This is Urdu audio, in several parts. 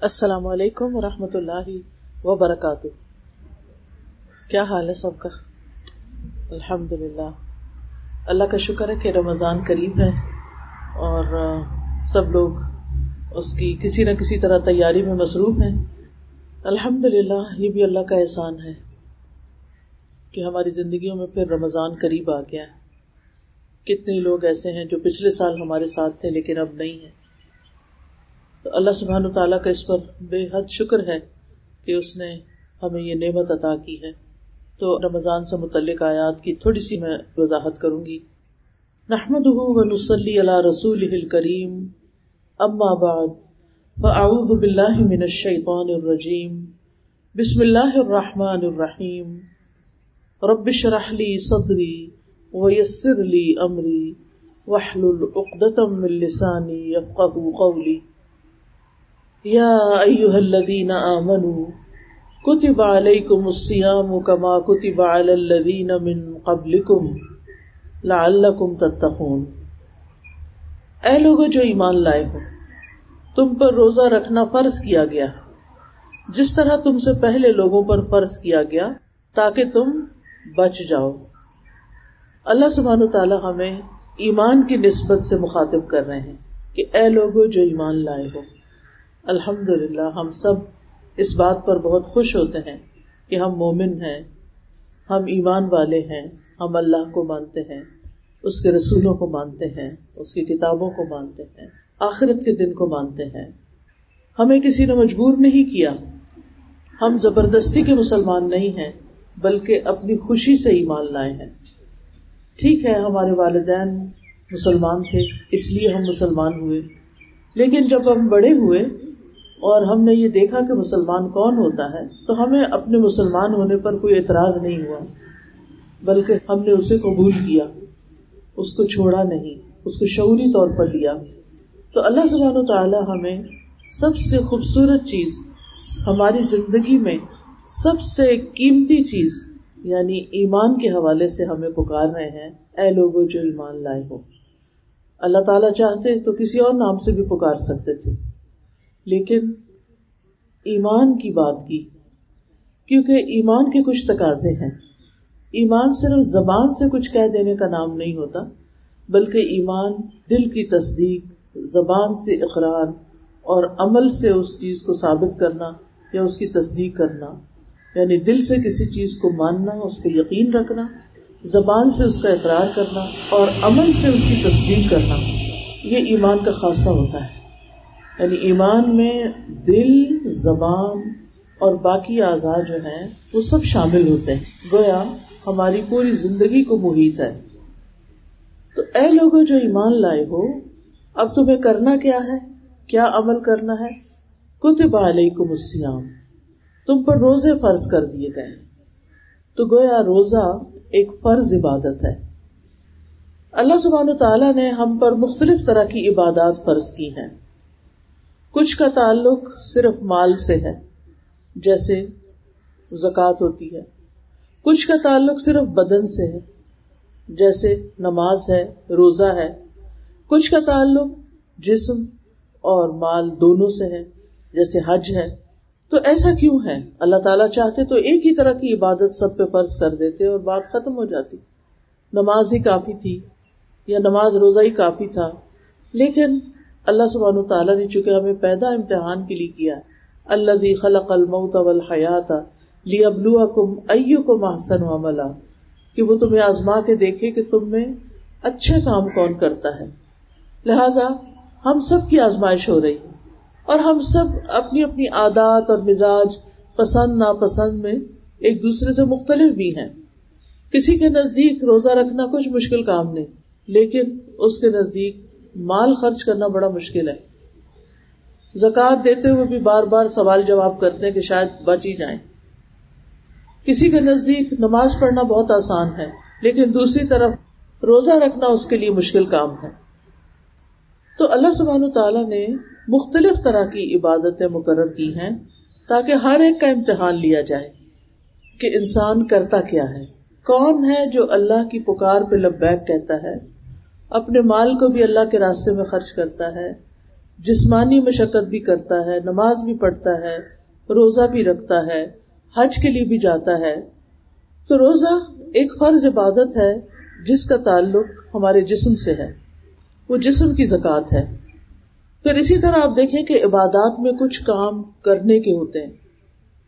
السلام علیکم ورحمۃ اللہ وبرکاتہ. کیا حال ہے سب کا؟ الحمدللہ. اللہ کا شکر ہے کہ رمضان قریب ہے اور سب لوگ اس کی کسی نہ کسی طرح تیاری میں مصروف ہیں. الحمدللہ، یہ بھی اللہ کا احسان ہے کہ ہماری زندگیوں میں پھر رمضان قریب آ گیا ہے. کتنے لوگ ایسے ہیں جو پچھلے سال ہمارے ساتھ تھے لیکن اب نہیں ہیں. تو اللہ سبحانہ وتعالیٰ کا اس پر بے حد شکر ہے کہ اس نے ہمیں یہ نعمت عطا کی ہے. تو رمضان سے متعلق آیات کی تھوڑی سی میں وضاحت کروں گی. نحمدہ ونصلی علی رسولہ الکریم، اما بعد فاعوذ باللہ من الشیطان الرجیم، بسم اللہ الرحمن الرحیم. رب اشرح لی صدری ویسر لی امری واحلل عقدۃ من لسانی یفقہوا قولی. یا ایھا الذین آمنوا کتب علیکم الصیام کما کتب علی الذین من قبلکم لعلکم تتقون. اے لوگو جو ایمان لائے ہو، تم پر روزہ رکھنا فرض کیا گیا جس طرح تم سے پہلے لوگوں پر فرض کیا گیا تاکہ تم بچ جاؤ. اللہ سبحانہ تعالی ہمیں ایمان کی نسبت سے مخاطب کر رہے ہیں کہ اے لوگو جو ایمان لائے ہو. الحمدللہ ہم سب اس بات پر بہت خوش ہوتے ہیں کہ ہم مومن ہیں، ہم ایمان والے ہیں، ہم اللہ کو مانتے ہیں، اس کے رسولوں کو مانتے ہیں، اس کی کتابوں کو مانتے ہیں، آخرت کے دن کو مانتے ہیں. ہمیں کسی نے مجبور نہیں کیا، ہم زبردستی کے مسلمان نہیں ہیں بلکہ اپنی خوشی سے ایمان لائے ہیں. ٹھیک ہے، ہمارے والدین مسلمان تھے اس لیے ہم مسلمان ہوئے، لیکن جب ہم بڑے ہوئے اور ہم نے یہ دیکھا کہ مسلمان کون ہوتا ہے تو ہمیں اپنے مسلمان ہونے پر کوئی اعتراض نہیں ہوا، بلکہ ہم نے اسے قبول کیا، اس کو چھوڑا نہیں، اس کو شعوری طور پر لیا. تو اللہ سبحانہ وتعالی ہمیں سب سے خوبصورت چیز، ہماری زندگی میں سب سے قیمتی چیز یعنی ایمان کے حوالے سے ہمیں پکار رہے ہیں، اے لوگو جو ایمان لائے ہو. اللہ تعالیٰ چاہتے تو کسی اور نام سے بھی پکار سکتے تھے، لیکن ایمان کی بات کی کیونکہ ایمان کے کچھ تقاضے ہیں. ایمان صرف زبان سے کچھ کہہ دینے کا نام نہیں ہوتا، بلکہ ایمان دل کی تصدیق، زبان سے اقرار اور عمل سے اس چیز کو ثابت کرنا یا اس کی تصدیق کرنا. یعنی دل سے کسی چیز کو ماننا، اس پہ یقین رکھنا، زبان سے اس کا اقرار کرنا اور عمل سے اس کی تصدیق کرنا، یہ ایمان کا خاصہ ہوتا ہے. یعنی ایمان میں دل، زبان اور باقی اعضاء جو ہیں وہ سب شامل ہوتے ہیں، گویا ہماری پوری زندگی کو محیط ہے. تو اے لوگو جو ایمان لائے ہو، اب تمہیں کرنا کیا ہے، کیا عمل کرنا ہے؟ کتب علیکم الصیام، تم پر روزے فرض کر دیے گئے. تو گویا روزہ ایک فرض عبادت ہے. اللہ سبحانہ تعالیٰ نے ہم پر مختلف طرح کی عبادات فرض کی ہیں. کچھ کا تعلق صرف مال سے ہے، جیسے زکوٰۃ ہوتی ہے. کچھ کا تعلق صرف بدن سے ہے، جیسے نماز ہے، روزہ ہے. کچھ کا تعلق جسم اور مال دونوں سے ہے، جیسے حج ہے. تو ایسا کیوں ہے؟ اللہ تعالیٰ چاہتے تو ایک ہی طرح کی عبادت سب پہ فرض کر دیتے اور بات ختم ہو جاتی، نماز ہی کافی تھی یا نماز روزہ ہی کافی تھا. لیکن اللہ سبحانہ تعالیٰ نے چونکہ ہمیں پیدا امتحان کے لیے کیا، الذی خلق الموت والحیات لیبلوکم ایکم احسن عملا، کہ وہ تمہیں آزما کے دیکھے کہ تم میں اچھے کام کون کرتا ہے. لہذا ہم سب کی آزمائش ہو رہی ہے اور ہم سب اپنی اپنی عادات اور مزاج، پسند ناپسند میں ایک دوسرے سے مختلف بھی ہیں. کسی کے نزدیک روزہ رکھنا کچھ مشکل کام نہیں، لیکن اس کے نزدیک مال خرچ کرنا بڑا مشکل ہے. زکوٰۃ دیتے ہوئے بھی بار بار سوال جواب کرتے ہیں کہ شاید بچ ہی جائیں. کسی کے نزدیک نماز پڑھنا بہت آسان ہے، لیکن دوسری طرف روزہ رکھنا اس کے لیے مشکل کام ہے. تو اللہ سبحانہ تعالیٰ نے مختلف طرح کی عبادتیں مقرر کی ہیں تاکہ ہر ایک کا امتحان لیا جائے کہ انسان کرتا کیا ہے. کون ہے جو اللہ کی پکار پہ لبیک کہتا ہے، اپنے مال کو بھی اللہ کے راستے میں خرچ کرتا ہے، جسمانی مشقت بھی کرتا ہے، نماز بھی پڑھتا ہے، روزہ بھی رکھتا ہے، حج کے لیے بھی جاتا ہے، تو روزہ ایک فرض عبادت ہے جس کا تعلق ہمارے جسم سے ہے، وہ جسم کی زکوٰۃ ہے۔ پھر اسی طرح آپ دیکھیں کہ عبادات میں کچھ کام کرنے کے ہوتے ہیں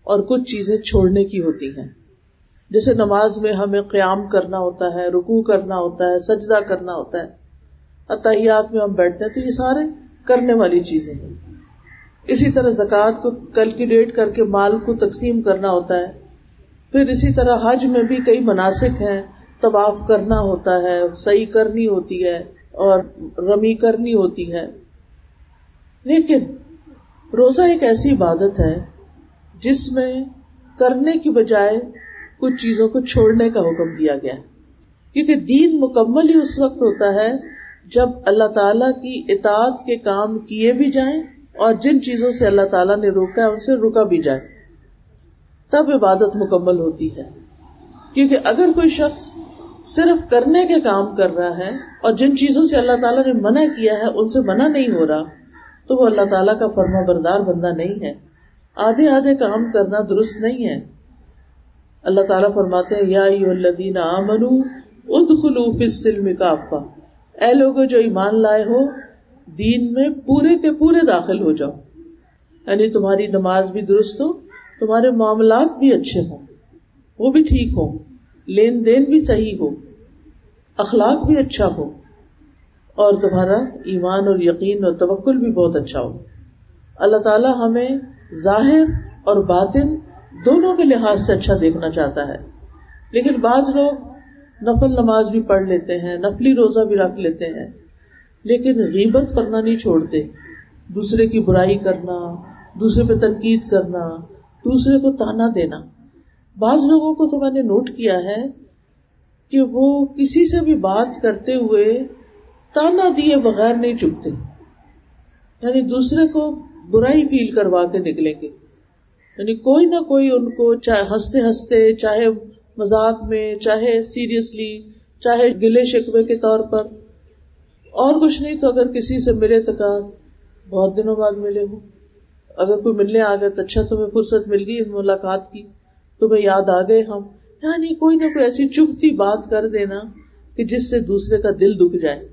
اور کچھ چیزیں چھوڑنے کی ہوتی ہیں۔ جیسے نماز میں ہمیں قیام کرنا ہوتا ہے، رکوع کرنا ہوتا ہے، سجدہ کرنا ہوتا ہے، اتحیات میں ہم بیٹھتے ہیں، تو یہ سارے کرنے والی چیزیں ہیں۔ اسی طرح زکوٰۃ کو کیلکولیٹ کر کے مال کو تقسیم کرنا ہوتا ہے۔ پھر اسی طرح حج میں بھی کئی مناسک ہیں، طواف کرنا ہوتا ہے، سعی کرنی ہوتی ہے اور رمی کرنی ہوتی ہے۔ لیکن روزہ ایک ایسی عبادت ہے جس میں کرنے کی بجائے کچھ چیزوں کو چھوڑنے کا حکم دیا گیا ہے، کیونکہ دین مکمل ہی اس وقت ہوتا ہے جب اللہ تعالیٰ کی اطاعت کے کام کیے بھی جائیں اور جن چیزوں سے اللہ تعالیٰ نے روکا ہے ان سے رکا بھی جائے، تب عبادت مکمل ہوتی ہے۔ کیونکہ اگر کوئی شخص صرف کرنے کے کام کر رہا ہے اور جن چیزوں سے اللہ تعالیٰ نے منع کیا ہے ان سے منع نہیں ہو رہا، تو وہ اللہ تعالیٰ کا فرما بردار بندہ نہیں ہے۔ آدھے آدھے کام کرنا درست نہیں ہے۔ اللہ تعالیٰ فرماتے ہیں یا ایھا الذین آمنوا ادخلوا فی السلم کافہ، اے لوگو جو ایمان لائے ہو دین میں پورے کے پورے داخل ہو جاؤ، یعنی تمہاری نماز بھی درست ہو، تمہارے معاملات بھی اچھے ہوں، وہ بھی ٹھیک ہوں، لین دین بھی صحیح ہو، اخلاق بھی اچھا ہو، اور تمہارا ایمان اور یقین اور توکل بھی بہت اچھا ہو۔ اللہ تعالیٰ ہمیں ظاہر اور باطن دونوں کے لحاظ سے اچھا دیکھنا چاہتا ہے، لیکن بعض لوگ نفل نماز بھی پڑھ لیتے ہیں، نفلی روزہ بھی رکھ لیتے ہیں، لیکن غیبت کرنا نہیں چھوڑتے، دوسرے کی برائی کرنا، دوسرے پہ تنقید کرنا، دوسرے کو تانا دینا۔ بعض لوگوں کو تو میں نے نوٹ کیا ہے کہ وہ کسی سے بھی بات کرتے ہوئے تانا دیے بغیر نہیں چپتے، یعنی دوسرے کو برائی فیل کروا کے نکلیں گے، یعنی کوئی نہ کوئی ان کو چاہے ہنستے ہنستے، چاہے مذاق میں، چاہے سیریسلی، چاہے گلے شکوے کے طور پر، اور کچھ نہیں تو اگر کسی سے ملے تو کہا بہت دنوں بعد ملے ہو، اگر کوئی ملنے آ گیا تو اچھا تمہیں فرصت مل گئی ملاقات کی، تمہیں یاد آ گئے ہم، یعنی کوئی نہ کوئی ایسی چبھتی بات کر دینا کہ جس سے دوسرے کا دل دکھ جائے۔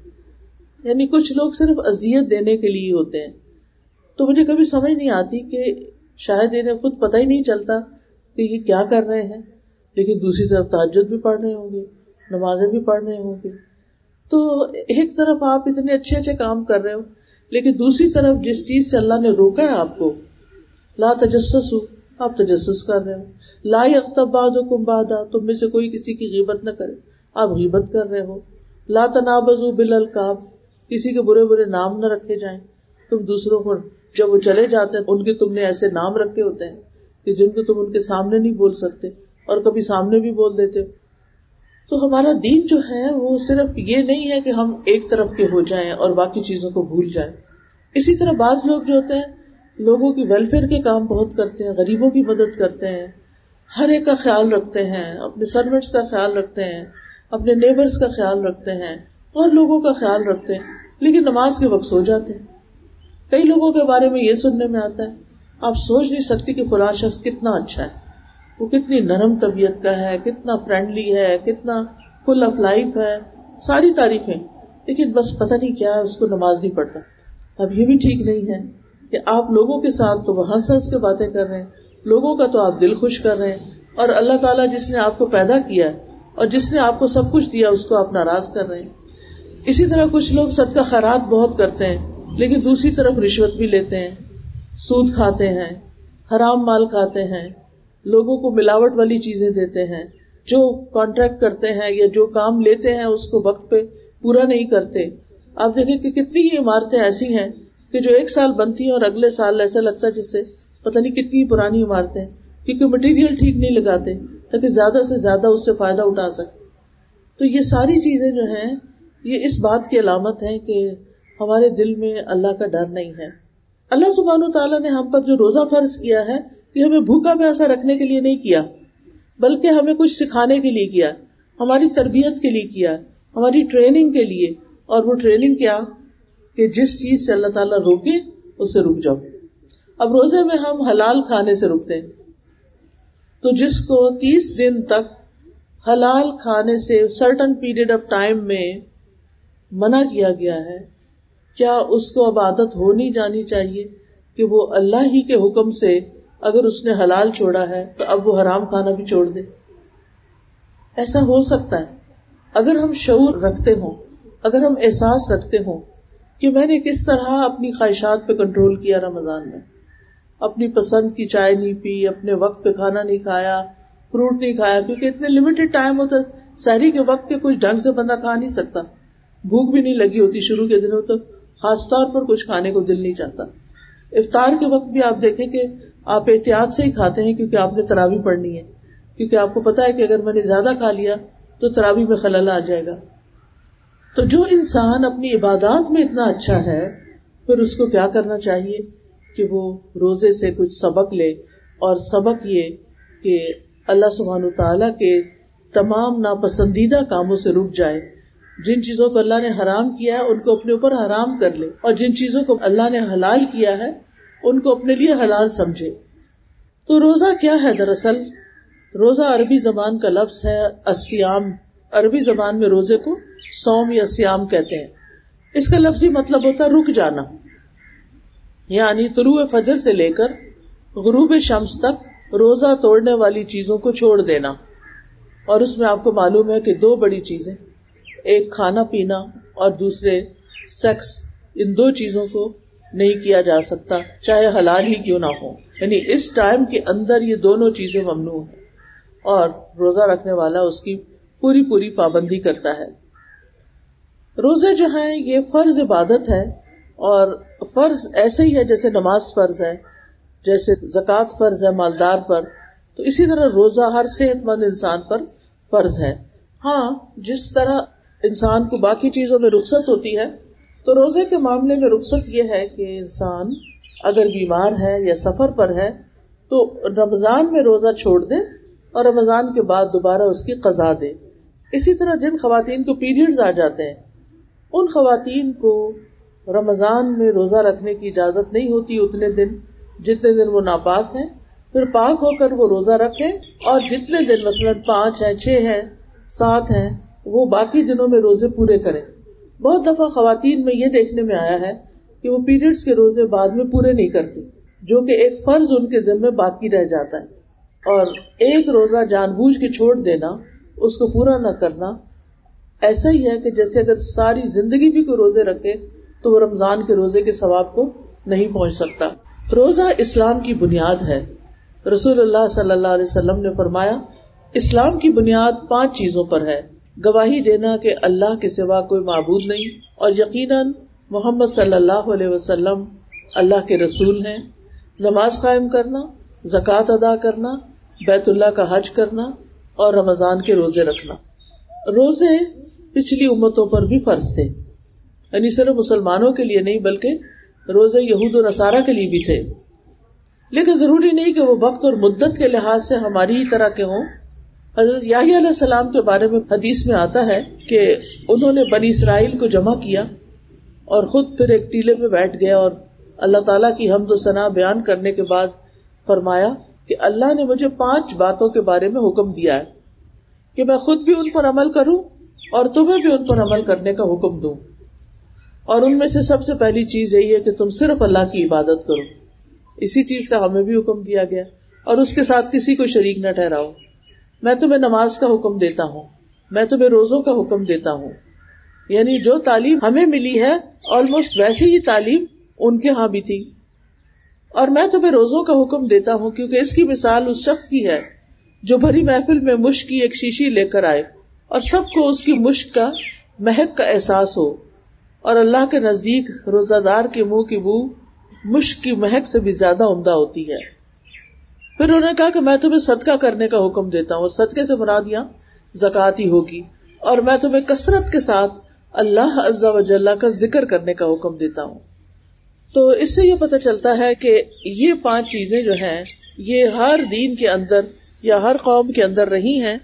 یعنی کچھ لوگ صرف اذیت دینے کے لیے ہوتے ہیں۔ تو مجھے کبھی سمجھ نہیں آتی کہ شاید انہیں خود پتہ ہی نہیں چلتا کہ یہ کیا کر رہے ہیں، لیکن دوسری طرف تہجد بھی پڑھ رہے ہوں گے، نمازیں بھی پڑھ رہے ہوں گے۔ تو ایک طرف آپ اتنے اچھے اچھے کام کر رہے ہو، لیکن دوسری طرف جس چیز سے اللہ نے روکا ہے آپ کو، لا تجسسوا، آپ تجسس کر رہے ہو، لا یغتب بعضکم بعضا، تم میں سے کوئی کسی کی غیبت نہ کرے، آپ غیبت کر رہے ہو، لا تنابزوا بالالقاب، کسی کے برے برے نام نہ رکھے جائیں، تم دوسروں کو جب وہ چلے جاتے ہیں ان کے تم نے ایسے نام رکھے ہوتے ہیں کہ جن کو تم ان کے سامنے نہیں بول سکتے اور کبھی سامنے بھی بول دیتے ہو۔ تو ہمارا دین جو ہے وہ صرف یہ نہیں ہے کہ ہم ایک طرف کے ہو جائیں اور باقی چیزوں کو بھول جائیں۔ اسی طرح بعض لوگ جو ہوتے ہیں لوگوں کی ویلفیئر کے کام بہت کرتے ہیں، غریبوں کی مدد کرتے ہیں، ہر ایک کا خیال رکھتے ہیں، اپنے سروینٹس کا خیال رکھتے ہیں، اپنے نیبرز کا خیال رکھتے ہیں اور لوگوں کا خیال رکھتے ہیں، لیکن نماز کے وقت سو جاتے ہیں۔ کئی لوگوں کے بارے میں یہ سننے میں آتا ہے آپ سوچ نہیں سکتے کہ فلاں شخص کتنا اچھا ہے، وہ کتنی نرم طبیعت کا ہے، کتنا فرینڈلی ہے، کتنا فل آف لائف ہے، ساری تعریفیں، لیکن بس پتہ نہیں کیا ہے اس کو نماز نہیں پڑھتا۔ اب یہ بھی ٹھیک نہیں ہے کہ آپ لوگوں کے ساتھ تو وہ ہنس ہنس کے باتیں کر رہے ہیں، لوگوں کا تو آپ دل خوش کر رہے ہیں، اور اللہ تعالیٰ جس نے آپ کو پیدا کیا ہے اور جس نے آپ کو سب کچھ دیا اس کو آپ ناراض کر رہے ہیں۔ اسی طرح کچھ لوگ صدقہ خیرات بہت کرتے ہیں لیکن دوسری طرف رشوت بھی لیتے ہیں، سود کھاتے ہیں، حرام مال کھاتے ہیں، لوگوں کو ملاوٹ والی چیزیں دیتے ہیں، جو کانٹریکٹ کرتے ہیں یا جو کام لیتے ہیں اس کو وقت پہ پورا نہیں کرتے۔ آپ دیکھیں کہ کتنی ہی عمارتیں ایسی ہیں کہ جو ایک سال بنتی ہیں اور اگلے سال ایسا لگتا ہے جس سے پتہ نہیں کتنی پرانی عمارتیں، کیونکہ مٹیریل ٹھیک نہیں لگاتے تاکہ زیادہ سے زیادہ اس سے فائدہ اٹھا سکے۔ تو یہ ساری چیزیں جو ہیں یہ اس بات کی علامت ہے کہ ہمارے دل میں اللہ کا ڈر نہیں ہے۔ اللہ سبحانہ وتعالیٰ نے ہم پر جو روزہ فرض کیا ہے یہ ہمیں بھوکا پیاسا رکھنے کے لیے نہیں کیا، بلکہ ہمیں کچھ سکھانے کے لیے کیا، ہماری تربیت کے لیے کیا، ہماری ٹریننگ کے لیے۔ اور وہ ٹریننگ کیا کہ جس چیز سے اللہ تعالیٰ روکے اس سے رک جاؤ. اب روزے میں ہم حلال کھانے سے رکتے ہیں, تو جس کو 30 دن تک حلال کھانے سے سرٹن پیریڈ آف ٹائم میں منع کیا گیا ہے, کیا اس کو اب عادت ہونی جانی چاہیے کہ وہ اللہ ہی کے حکم سے اگر اس نے حلال چھوڑا ہے تو اب وہ حرام کھانا بھی چھوڑ دے؟ ایسا ہو سکتا ہے اگر ہم شعور رکھتے ہوں, اگر ہم احساس رکھتے ہوں کہ میں نے کس طرح اپنی خواہشات پہ کنٹرول کیا رمضان میں, اپنی پسند کی چائے نہیں پی, اپنے وقت پہ کھانا نہیں کھایا, فروٹ نہیں کھایا, کیونکہ اتنے لمیٹڈ ٹائم ہوتا ہے, سحری کے وقت کے کچھ ڈھنگ سے بندہ کھا نہیں سکتا, بھوک بھی نہیں لگی ہوتی شروع کے دنوں تو خاص طور پر کچھ کھانے کو دل نہیں چاہتا. افطار کے وقت بھی آپ دیکھیں کہ آپ احتیاط سے ہی کھاتے ہیں کیونکہ آپ نے تراویح پڑھنی ہے, کیونکہ آپ کو پتا ہے کہ اگر میں نے زیادہ کھا لیا تو تراویح میں خلل آ جائے گا. تو جو انسان اپنی عبادات میں اتنا اچھا ہے پھر اس کو کیا کرنا چاہیے کہ وہ روزے سے کچھ سبق لے, اور سبق یہ کہ اللہ سبحانہ وتعالیٰ کے تمام ناپسندیدہ کاموں سے رک جائے. جن چیزوں کو اللہ نے حرام کیا ہے ان کو اپنے اوپر حرام کر لے, اور جن چیزوں کو اللہ نے حلال کیا ہے ان کو اپنے لیے حلال سمجھے. تو روزہ کیا ہے؟ دراصل روزہ عربی زبان کا لفظ ہے الصیام. عربی زبان میں روزے کو صوم یا صیام کہتے ہیں. اس کا لفظی مطلب ہوتا ہے رک جانا, یعنی طلوع فجر سے لے کر غروب شمس تک روزہ توڑنے والی چیزوں کو چھوڑ دینا. اور اس میں آپ کو معلوم ہے کہ 2 بڑی چیزیں, ایک کھانا پینا اور دوسرے سیکس, ان 2 چیزوں کو نہیں کیا جا سکتا چاہے حلال ہی کیوں نہ ہو. یعنی اس ٹائم کے اندر یہ دونوں چیزیں ممنوع ہیں, اور روزہ رکھنے والا اس کی پوری پوری پابندی کرتا ہے. روزے جو ہیں یہ فرض عبادت ہے, اور فرض ایسے ہی ہے جیسے نماز فرض ہے, جیسے زکوٰۃ فرض ہے مالدار پر, تو اسی طرح روزہ ہر صحت مند انسان پر فرض ہے. ہاں, جس طرح انسان کو باقی چیزوں میں رخصت ہوتی ہے تو روزے کے معاملے میں رخصت یہ ہے کہ انسان اگر بیمار ہے یا سفر پر ہے تو رمضان میں روزہ چھوڑ دے اور رمضان کے بعد دوبارہ اس کی قضا دے. اسی طرح جن خواتین کو پیریڈز آ جاتے ہیں ان خواتین کو رمضان میں روزہ رکھنے کی اجازت نہیں ہوتی اتنے دن جتنے دن وہ ناپاک ہیں. پھر پاک ہو کر وہ روزہ رکھیں, اور جتنے دن مثلاً 5 ہیں, 6 ہیں, 7 ہیں, وہ باقی دنوں میں روزے پورے کریں. بہت دفعہ خواتین میں یہ دیکھنے میں آیا ہے کہ وہ پیریڈز کے روزے بعد میں پورے نہیں کرتی, جو کہ ایک فرض ان کے ذمہ باقی رہ جاتا ہے. اور ایک روزہ جان بوجھ کے چھوڑ دینا, اس کو پورا نہ کرنا, ایسا ہی ہے کہ جیسے اگر ساری زندگی بھی کوئی روزے رکھے تو وہ رمضان کے روزے کے ثواب کو نہیں پہنچ سکتا. روزہ اسلام کی بنیاد ہے. رسول اللہ صلی اللہ علیہ وسلم نے فرمایا اسلام کی بنیاد 5 چیزوں پر ہے: گواہی دینا کہ اللہ کے سوا کوئی معبود نہیں اور یقیناً محمد صلی اللہ علیہ وسلم اللہ کے رسول ہیں، نماز قائم کرنا، زکوٰۃ ادا کرنا، بیت اللہ کا حج کرنا اور رمضان کے روزے رکھنا. روزے پچھلی امتوں پر بھی فرض تھے، یعنی صرف مسلمانوں کے لیے نہیں بلکہ روزے یہود و نصارہ کے لیے بھی تھے. لیکن ضروری نہیں کہ وہ وقت اور مدت کے لحاظ سے ہماری ہی طرح کے ہوں. حضرت یحییٰ علیہ السلام کے بارے میں حدیث میں آتا ہے کہ انہوں نے بنی اسرائیل کو جمع کیا اور خود پھر ایک ٹیلے میں بیٹھ گیا اور اللہ تعالیٰ کی حمد و ثنا بیان کرنے کے بعد فرمایا کہ اللہ نے مجھے 5 باتوں کے بارے میں حکم دیا ہے کہ میں خود بھی ان پر عمل کروں اور تمہیں بھی ان پر عمل کرنے کا حکم دوں. اور ان میں سے سب سے پہلی چیز یہی ہے کہ تم صرف اللہ کی عبادت کرو. اسی چیز کا ہمیں بھی حکم دیا گیا اور اس کے ساتھ کسی کو شریک نہ ٹھہراؤ. میں تمہیں نماز کا حکم دیتا ہوں، میں تمہیں روزوں کا حکم دیتا ہوں. یعنی جو تعلیم ہمیں ملی ہے آلموسٹ ویسی ہی تعلیم ان کے ہاں بھی تھی. اور میں تمہیں روزوں کا حکم دیتا ہوں کیونکہ اس کی مثال اس شخص کی ہے جو بھری محفل میں مشک کی ایک شیشی لے کر آئے اور سب کو اس کی مشک کا مہک کا احساس ہو، اور اللہ کے نزدیک روزہ دار کے منہ کی بو مشک کی مہک سے بھی زیادہ عمدہ ہوتی ہے. پھر انہوں نے کہا کہ میں تمہیں صدقہ کرنے کا حکم دیتا ہوں، اور صدقے سے مراد یہاں زکوٰۃ ہی ہوگی. اور میں تمہیں کثرت کے ساتھ اللہ عز و جل کا ذکر کرنے کا حکم دیتا ہوں. تو اس سے یہ پتہ چلتا ہے کہ یہ 5 چیزیں جو ہیں یہ ہر دین کے اندر یا ہر قوم کے اندر رہی ہیں،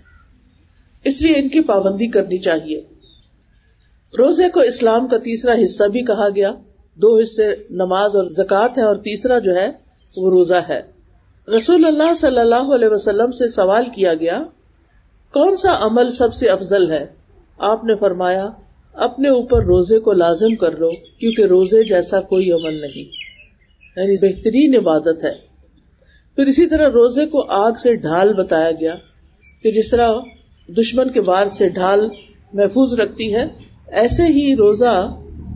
اس لیے ان کی پابندی کرنی چاہیے. روزے کو اسلام کا تیسرا حصہ بھی کہا گیا 2 حصے نماز اور زکوٰۃ ہے اور تیسرا جو ہے وہ روزہ ہے. رسول اللہ صلی اللہ علیہ وسلم سے سوال کیا گیا کون سا عمل سب سے افضل ہے؟ آپ نے فرمایا اپنے اوپر روزے کو لازم کر لو کیونکہ روزے جیسا کوئی عمل نہیں، یعنی بہترین عبادت ہے. پھر اسی طرح روزے کو آگ سے ڈھال بتایا گیا کہ جس طرح دشمن کے وار سے ڈھال محفوظ رکھتی ہے، ایسے ہی روزہ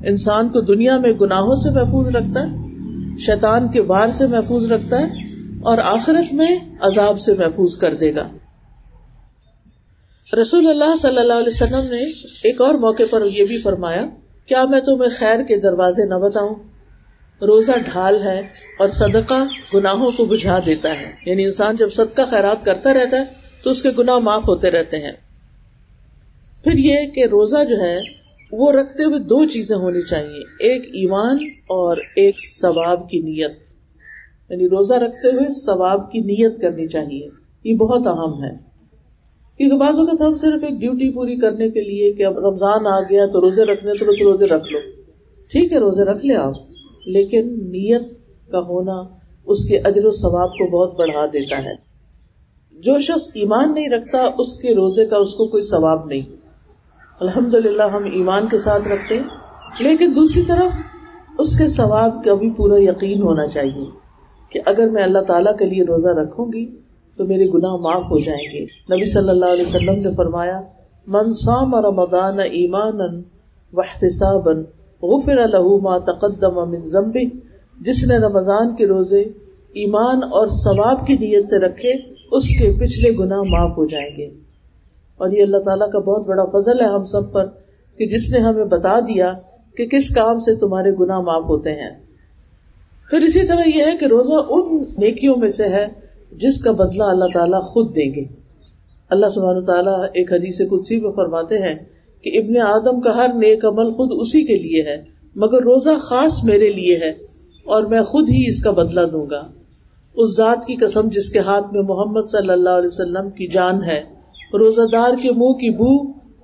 انسان کو دنیا میں گناہوں سے محفوظ رکھتا ہے، شیطان کے وار سے محفوظ رکھتا ہے اور آخرت میں عذاب سے محفوظ کر دے گا. رسول اللہ صلی اللہ علیہ وسلم نے ایک اور موقع پر یہ بھی فرمایا کیا میں تمہیں خیر کے دروازے نہ بتاؤں؟ روزہ ڈھال ہے اور صدقہ گناہوں کو بجھا دیتا ہے، یعنی انسان جب صدقہ خیرات کرتا رہتا ہے تو اس کے گناہ معاف ہوتے رہتے ہیں. پھر یہ کہ روزہ جو ہے وہ رکھتے ہوئے 2 چیزیں ہونی چاہیے، ایک ایمان اور ایک ثواب کی نیت، یعنی روزہ رکھتے ہوئے ثواب کی نیت کرنی چاہیے. یہ بہت اہم ہے کیونکہ بعض اوقات ہم صرف ایک ڈیوٹی پوری کرنے کے لیے کہ اب رمضان آ گیا تو روزے رکھنے تو بس روزے رکھ لو. ٹھیک ہے روزے رکھ لیں آپ، لیکن نیت کا ہونا اس کے اجر و ثواب کو بہت بڑھا دیتا ہے. جو شخص ایمان نہیں رکھتا اس کے روزے کا اس کو کوئی ثواب نہیں. الحمدللہ ہم ایمان کے ساتھ رکھتے ہیں، لیکن دوسری طرف اس کے ثواب کا بھی پورا یقین ہونا چاہیے کہ اگر میں اللہ تعالیٰ کے لیے روزہ رکھوں گی تو میرے گناہ معاف ہو جائیں گے. نبی صلی اللہ علیہ وسلم نے فرمایا من صام رمضان ایمانا واحتسابا غفر له ما تقدم من ذنبه، جس نے رمضان کے روزے ایمان اور ثواب کی نیت سے رکھے اس کے پچھلے گناہ معاف ہو جائیں گے. اور یہ اللہ تعالیٰ کا بہت بڑا فضل ہے ہم سب پر کہ جس نے ہمیں بتا دیا کہ کس کام سے تمہارے گناہ معاف ہوتے ہیں. پھر اسی طرح یہ ہے کہ روزہ ان نیکیوں میں سے ہے جس کا بدلہ اللہ تعالیٰ خود دیں گے. اللہ سبحانہ وتعالیٰ ایک حدیث قدسی میں فرماتے ہیں کہ ابن آدم کا ہر نیک عمل خود اسی کے لیے ہے مگر روزہ خاص میرے لیے ہے اور میں خود ہی اس کا بدلہ دوں گا. اس ذات کی قسم جس کے ہاتھ میں محمد صلی اللہ علیہ وسلم کی جان ہے، روزہ دار کے منہ کی بو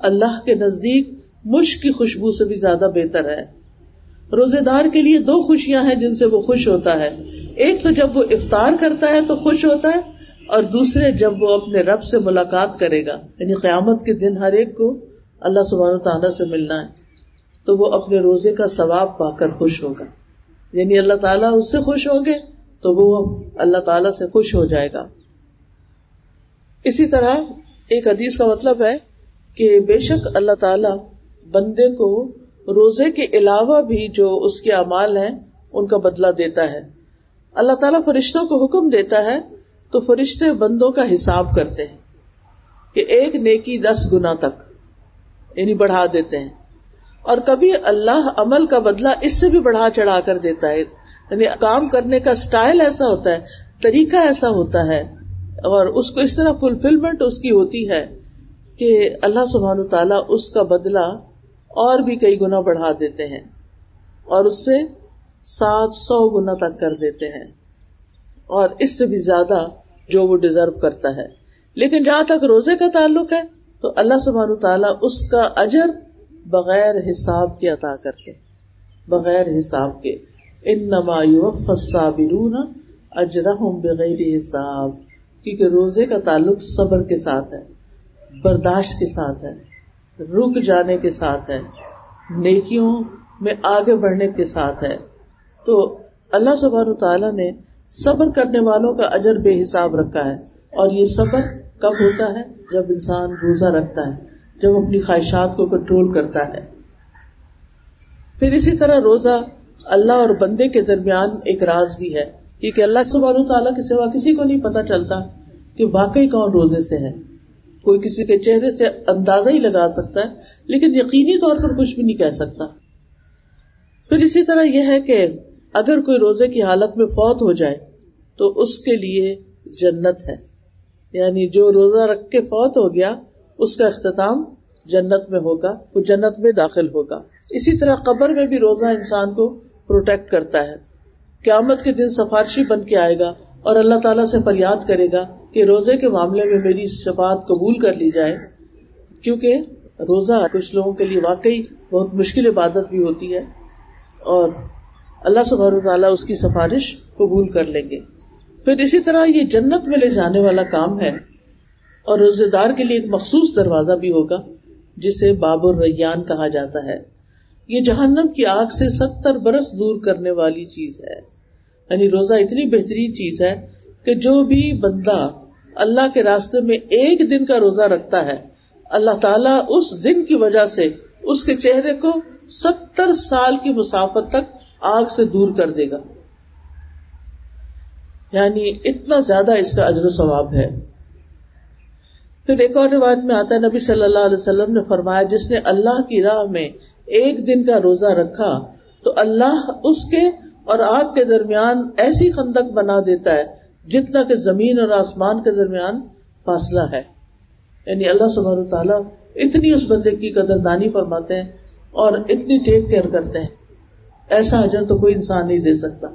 اللہ کے نزدیک مشک کی خوشبو سے بھی زیادہ بہتر ہے. روزے دار کے لیے 2 خوشیاں ہیں جن سے وہ خوش ہوتا ہے، ایک تو جب وہ افطار کرتا ہے تو خوش ہوتا ہے، اور دوسرے جب وہ اپنے رب سے ملاقات کرے گا، یعنی قیامت کے دن ہر ایک کو اللہ سبحانہ تعالیٰ سے ملنا ہے تو وہ اپنے روزے کا ثواب پا کر خوش ہوگا. یعنی اللہ تعالیٰ اس سے خوش ہوں گے تو وہ اللہ تعالیٰ سے خوش ہو جائے گا. اسی طرح ایک حدیث کا مطلب ہے کہ بے شک اللہ تعالیٰ بندے کو روزے کے علاوہ بھی جو اس کے اعمال ہیں ان کا بدلہ دیتا ہے. اللہ تعالیٰ فرشتوں کو حکم دیتا ہے تو فرشتے بندوں کا حساب کرتے ہیں کہ ایک نیکی 10 گنا تک یعنی بڑھا دیتے ہیں، اور کبھی اللہ عمل کا بدلہ اس سے بھی بڑھا چڑھا کر دیتا ہے. یعنی کام کرنے کا سٹائل ایسا ہوتا ہے، طریقہ ایسا ہوتا ہے اور اس کو اس طرح فلفلمنٹ اس کی ہوتی ہے کہ اللہ سبحانہ تعالیٰ اس کا بدلہ اور بھی کئی گنا بڑھا دیتے ہیں اور اس سے 700 گنا تک کر دیتے ہیں اور اس سے بھی زیادہ جو وہ ڈیزرو کرتا ہے. لیکن جہاں تک روزے کا تعلق ہے تو اللہ سبحانہ تعالیٰ اس کا اجر بغیر حساب کے عطا کرتے، بغیر حساب کے. انما یوفی الصابرون اجرہم بغیر حساب، کیونکہ روزے کا تعلق صبر کے ساتھ ہے، برداشت کے ساتھ ہے، رک جانے کے ساتھ ہے، نیکیوں میں آگے بڑھنے کے ساتھ ہے. تو اللہ سبحانہ تعالیٰ نے صبر کرنے والوں کا اجر بے حساب رکھا ہے. اور یہ صبر کب ہوتا ہے؟ جب انسان روزہ رکھتا ہے، جب اپنی خواہشات کو کنٹرول کرتا ہے. پھر اسی طرح روزہ اللہ اور بندے کے درمیان ایک راز بھی ہے، کیونکہ اللہ سبحانہ تعالیٰ کے سوا کسی کو نہیں پتا چلتا کہ واقعی کون روزے سے ہے. کوئی کسی کے چہرے سے اندازہ ہی لگا سکتا ہے لیکن یقینی طور پر کچھ بھی نہیں کہہ سکتا. پھر اسی طرح یہ ہے کہ اگر کوئی روزے کی حالت میں فوت ہو جائے تو اس کے لیے جنت ہے، یعنی جو روزہ رکھ کے فوت ہو گیا اس کا اختتام جنت میں ہوگا، وہ جنت میں داخل ہوگا. اسی طرح قبر میں بھی روزہ انسان کو پروٹیکٹ کرتا ہے. قیامت کے دن سفارشی بن کے آئے گا اور اللہ تعالیٰ سے فریاد کرے گا کہ روزے کے معاملے میں میری شفاعت قبول کر لی جائے، کیونکہ روزہ کچھ لوگوں کے لیے واقعی بہت مشکل عبادت بھی ہوتی ہے اور اللہ سبحانہ وتعالیٰ اس کی سفارش قبول کر لیں گے. پھر اسی طرح یہ جنت میں لے جانے والا کام ہے, اور روزے دار کے لیے ایک مخصوص دروازہ بھی ہوگا جسے باب الریان کہا جاتا ہے. یہ جہنم کی آگ سے 70 برس دور کرنے والی چیز ہے. یعنی روزہ اتنی بہترین چیز ہے کہ جو بھی بندہ اللہ کے راستے میں ایک دن کا روزہ رکھتا ہے, اللہ تعالیٰ اس دن کی وجہ سے اس کے چہرے کو 70 سال کی مسافت تک آگ سے دور کر دے گا. یعنی اتنا زیادہ اس کا اجر و ثواب ہے. پھر ایک اور روایت میں آتا ہے, نبی صلی اللہ علیہ وسلم نے فرمایا, جس نے اللہ کی راہ میں ایک دن کا روزہ رکھا تو اللہ اس کے اور آگ کے درمیان ایسی خندق بنا دیتا ہے جتنا کہ زمین اور آسمان کے درمیان فاصلہ ہے. یعنی اللہ سبحانہ وتعالیٰ اتنی اس بندے کی قدردانی فرماتے ہیں اور اتنی ٹیک کیئر کرتے ہیں, ایسا اجر تو کوئی انسان نہیں دے سکتا.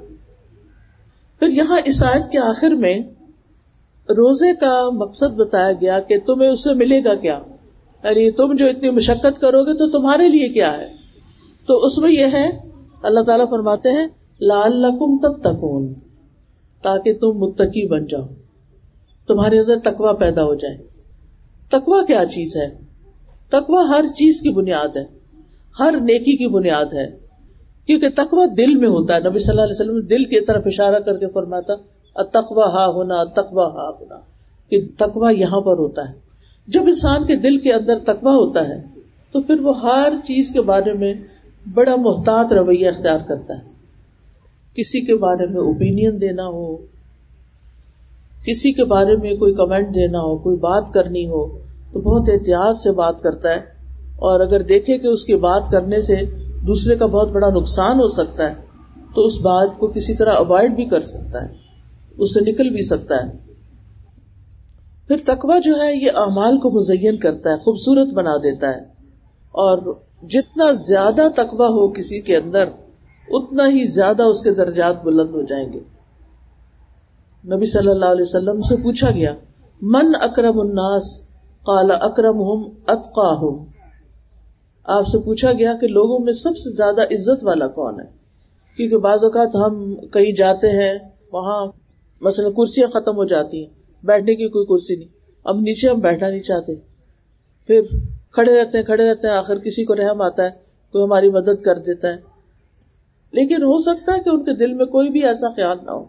پھر یہاں اس آیت کے آخر میں روزے کا مقصد بتایا گیا کہ تمہیں اس سے ملے گا کیا, یعنی تم جو اتنی مشقت کرو گے تو تمہارے لیے کیا ہے. تو اس میں یہ ہے, اللہ تعالیٰ فرماتے ہیں لعلکم تتقون, تاکہ تم متقی بن جاؤ, تمہارے اندر تقویٰ پیدا ہو جائے. تقویٰ کیا چیز ہے؟ تقویٰ ہر چیز کی بنیاد ہے, ہر نیکی کی بنیاد ہے, کیونکہ تقویٰ دل میں ہوتا ہے. نبی صلی اللہ علیہ وسلم نے دل کی طرف اشارہ کر کے فرماتا التقویٰ ہا ہونا, التقویٰ ہا ہونا, کہ تقویٰ یہاں پر ہوتا ہے. جب انسان کے دل کے اندر تقویٰ ہوتا ہے تو پھر وہ ہر چیز کے بارے میں بڑا محتاط رویہ اختیار کرتا ہے. کسی کے بارے میں اوپینین دینا ہو, کسی کے بارے میں کوئی کمنٹ دینا ہو, کوئی بات کرنی ہو تو بہت احتیاط سے بات کرتا ہے, اور اگر دیکھے کہ اس کی بات کرنے سے دوسرے کا بہت بڑا نقصان ہو سکتا ہے تو اس بات کو کسی طرح اوائڈ بھی کر سکتا ہے, اس سے نکل بھی سکتا ہے. پھر تقویٰ جو ہے یہ اعمال کو مزین کرتا ہے, خوبصورت بنا دیتا ہے, اور جتنا زیادہ تقویٰ ہو کسی کے اندر اتنا ہی زیادہ اس کے درجات بلند ہو جائیں گے. نبی صلی اللہ علیہ وسلم سے پوچھا گیا من اکرم الناس, قال اکرمہم اتقاہم. آپ سے پوچھا گیا کہ لوگوں میں سب سے زیادہ عزت والا کون ہے, کیونکہ بعض اوقات ہم کہیں جاتے ہیں, وہاں مثلا کرسیاں ختم ہو جاتی ہیں, بیٹھنے کی کوئی کرسی نہیں, اب نیچے ہم بیٹھنا نہیں چاہتے, پھر کھڑے رہتے ہیں, آخر کسی کو رحم آتا ہے, کوئی ہماری مدد کر دیتا ہے. لیکن ہو سکتا ہے کہ ان کے دل میں کوئی بھی ایسا خیال نہ ہو.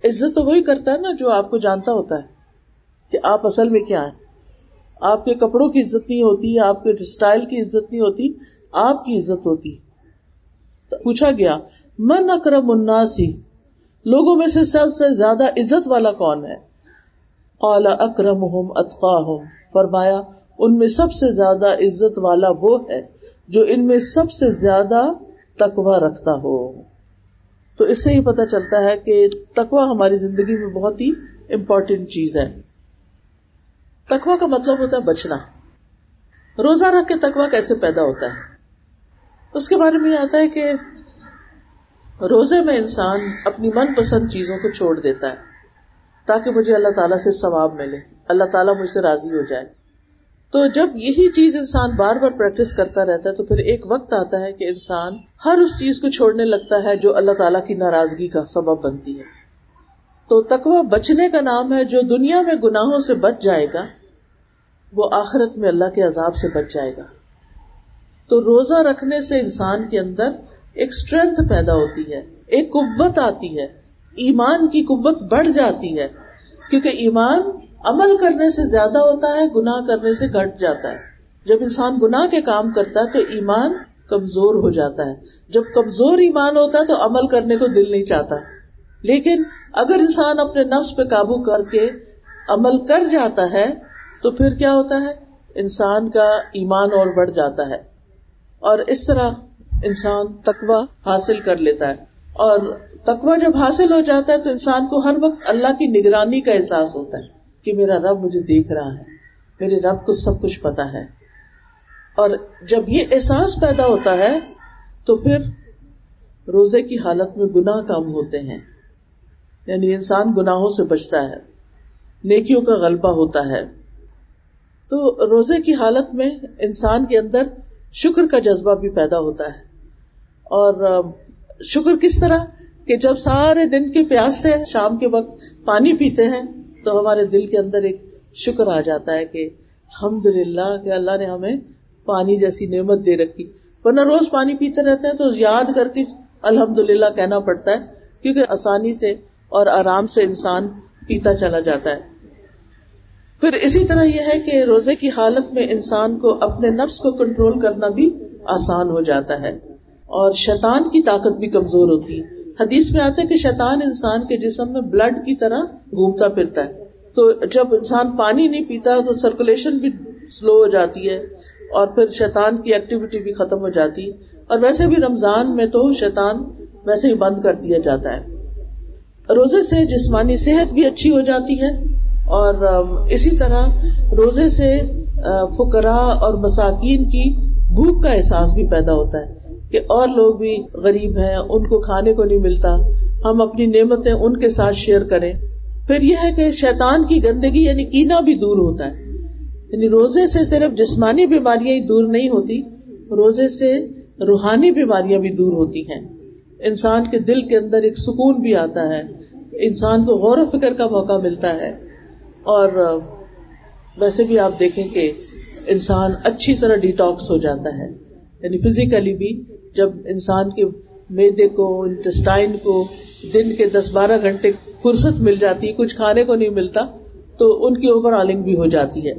عزت تو وہی کرتا ہے نا جو آپ کو جانتا ہوتا ہے کہ آپ اصل میں کیا ہیں. آپ کے کپڑوں کی عزت نہیں ہوتی, آپ کے اسٹائل کی عزت نہیں ہوتی, آپ کی عزت ہوتی. تو پوچھا گیا من اکرم الناس, لوگوں میں سے سب سے زیادہ عزت والا کون ہے؟ قال اکرمہم اتقاہم, فرمایا ان میں سب سے زیادہ عزت والا وہ ہے جو ان میں سب سے زیادہ تقویٰ رکھتا ہو. تو اس سے ہی پتہ چلتا ہے کہ تقویٰ ہماری زندگی میں بہت ہی امپورٹنٹ چیز ہے. تقویٰ کا مطلب ہوتا ہے بچنا. روزہ رکھ کے تقویٰ کیسے پیدا ہوتا ہے, اس کے بارے میں یہ آتا ہے کہ روزے میں انسان اپنی من پسند چیزوں کو چھوڑ دیتا ہے تاکہ مجھے اللہ تعالیٰ سے ثواب ملے, اللہ تعالیٰ مجھ سے راضی ہو جائے. تو جب یہی چیز انسان بار بار پریکٹس کرتا رہتا ہے تو پھر ایک وقت آتا ہے کہ انسان ہر اس چیز کو چھوڑنے لگتا ہے جو اللہ تعالیٰ کی ناراضگی کا سبب بنتی ہے. تو تقویٰ بچنے کا نام ہے. جو دنیا میں گناہوں سے بچ جائے گا وہ آخرت میں اللہ کے عذاب سے بچ جائے گا. تو روزہ رکھنے سے انسان کے اندر ایک اسٹرینتھ پیدا ہوتی ہے, ایک قوت آتی ہے, ایمان کی قوت بڑھ جاتی ہے, کیونکہ ایمان عمل کرنے سے زیادہ ہوتا ہے, گناہ کرنے سے گھٹ جاتا ہے. جب انسان گناہ کے کام کرتا ہے تو ایمان کمزور ہو جاتا ہے. جب کمزور ایمان ہوتا ہے تو عمل کرنے کو دل نہیں چاہتا. لیکن اگر انسان اپنے نفس پہ قابو کر کے عمل کر جاتا ہے تو پھر کیا ہوتا ہے, انسان کا ایمان اور بڑھ جاتا ہے, اور اس طرح انسان تقویٰ حاصل کر لیتا ہے. اور تقویٰ جب حاصل ہو جاتا ہے تو انسان کو ہر وقت اللہ کی نگرانی کا احساس ہوتا ہے کہ میرا رب مجھے دیکھ رہا ہے, میرے رب کو سب کچھ پتا ہے. اور جب یہ احساس پیدا ہوتا ہے تو پھر روزے کی حالت میں گناہ کم ہوتے ہیں, یعنی انسان گناہوں سے بچتا ہے, نیکیوں کا غلبہ ہوتا ہے. تو روزے کی حالت میں انسان کے اندر شکر کا جذبہ بھی پیدا ہوتا ہے, اور شکر کس طرح کہ جب سارے دن کے پیاس سے شام کے وقت پانی پیتے ہیں تو ہمارے دل کے اندر ایک شکر آ جاتا ہے کہ الحمدللہ کہ اللہ نے ہمیں پانی جیسی نعمت دے رکھی. ورنہ روز پانی پیتے رہتے ہیں تو یاد کر کے الحمدللہ کہنا پڑتا ہے, کیونکہ آسانی سے اور آرام سے انسان پیتا چلا جاتا ہے. پھر اسی طرح یہ ہے کہ روزے کی حالت میں انسان کو اپنے نفس کو کنٹرول کرنا بھی آسان ہو جاتا ہے اور شیطان کی طاقت بھی کمزور ہوتی ہے. حدیث میں آتا ہے کہ شیطان انسان کے جسم میں بلڈ کی طرح گھومتا پھرتا ہے, تو جب انسان پانی نہیں پیتا تو سرکولیشن بھی سلو ہو جاتی ہے اور پھر شیطان کی ایکٹیویٹی بھی ختم ہو جاتی ہے. اور ویسے بھی رمضان میں تو شیطان ویسے ہی بند کر دیا جاتا ہے. روزے سے جسمانی صحت بھی اچھی ہو جاتی ہے اور اسی طرح روزے سے فقراء اور مساکین کی بھوک کا احساس بھی پیدا ہوتا ہے کہ اور لوگ بھی غریب ہیں, ان کو کھانے کو نہیں ملتا, ہم اپنی نعمتیں ان کے ساتھ شیئر کریں. پھر یہ ہے کہ شیطان کی گندگی یعنی کینہ بھی دور ہوتا ہے. یعنی روزے سے صرف جسمانی بیماریاں ہی دور نہیں ہوتی, روزے سے روحانی بیماریاں بھی دور ہوتی ہیں. انسان کے دل کے اندر ایک سکون بھی آتا ہے, انسان کو غور و فکر کا موقع ملتا ہے. اور ویسے بھی آپ دیکھیں کہ انسان اچھی طرح ڈیٹاکس ہو جاتا ہے, یعنی فزیکلی بھی. جب انسان کے معدے کو, انٹسٹائن کو دن کے 10-12 گھنٹے فرصت مل جاتی, کچھ کھانے کو نہیں ملتا, تو ان کی اوور آلنگ بھی ہو جاتی ہے.